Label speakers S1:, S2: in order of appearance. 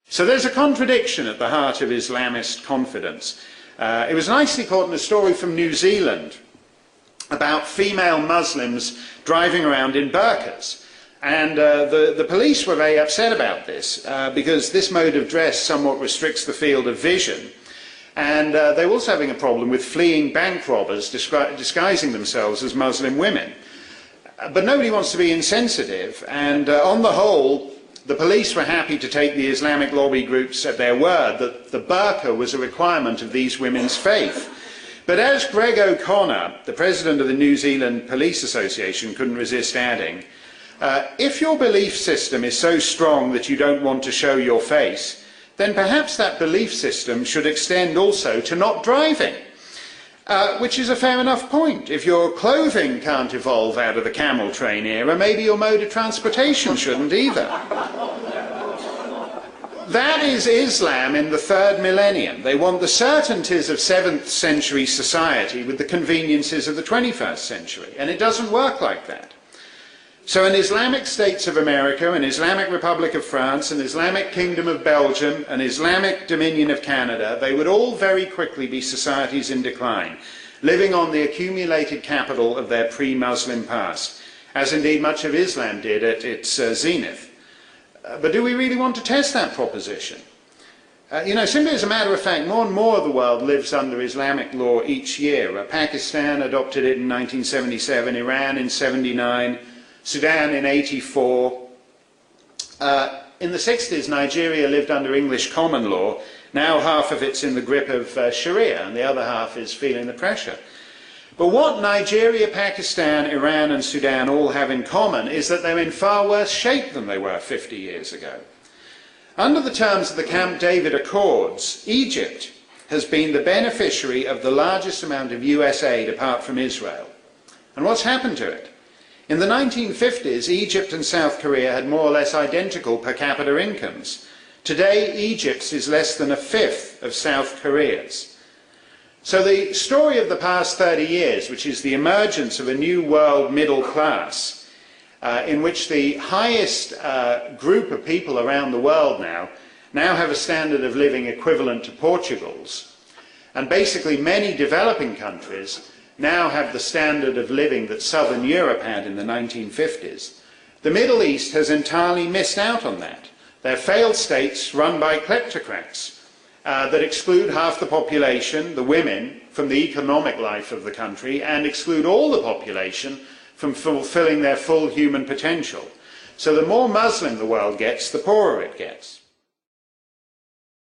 S1: So there's a contradiction at the heart of Islamist confidence. It was nicely caught in a story from New Zealand about female Muslims driving around in burqas. And the police were very upset about this because this mode of dress somewhat restricts the field of vision. And they were also having a problem with fleeing bank robbers disguising themselves as Muslim women. But nobody wants to be insensitive, and on the whole, the police were happy to take the Islamic lobby groups at their word that the burqa was a requirement of these women's faith. But as Greg O'Connor, the president of the New Zealand Police Association, couldn't resist adding, if your belief system is so strong that you don't want to show your face, then perhaps that belief system should extend also to not driving. Which is a fair enough point. If your clothing can't evolve out of the camel train era, maybe your mode of transportation shouldn't either. That is Islam in the third millennium. They want the certainties of 7th century society with the conveniences of the 21st century, and it doesn't work like that. So in Islamic States of America, an Islamic Republic of France, an Islamic Kingdom of Belgium, an Islamic Dominion of Canada, they would all very quickly be societies in decline, living on the accumulated capital of their pre-Muslim past, as indeed much of Islam did at its zenith. But do we really want to test that proposition? Simply as a matter of fact, more and more of the world lives under Islamic law each year. Pakistan adopted it in 1977, Iran in 79, Sudan in 84. In the 60s, Nigeria lived under English common law. Now half of it's in the grip of Sharia, and the other half is feeling the pressure. But what Nigeria, Pakistan, Iran and Sudan all have in common is that they're in far worse shape than they were 50 years ago. Under the terms of the Camp David Accords, Egypt has been the beneficiary of the largest amount of US aid apart from Israel. And what's happened to it? In the 1950s, Egypt and South Korea had more or less identical per capita incomes. Today, Egypt's is less than a fifth of South Korea's. So the story of the past 30 years, which is the emergence of a new world middle class, in which the highest group of people around the world now have a standard of living equivalent to Portugal's, and basically many developing countries now have the standard of living that Southern Europe had in the 1950s. The Middle East has entirely missed out on that. They're failed states run by kleptocrats that exclude half the population, the women, from the economic life of the country and exclude all the population from fulfilling their full human potential. So the more Muslim the world gets, the poorer it gets.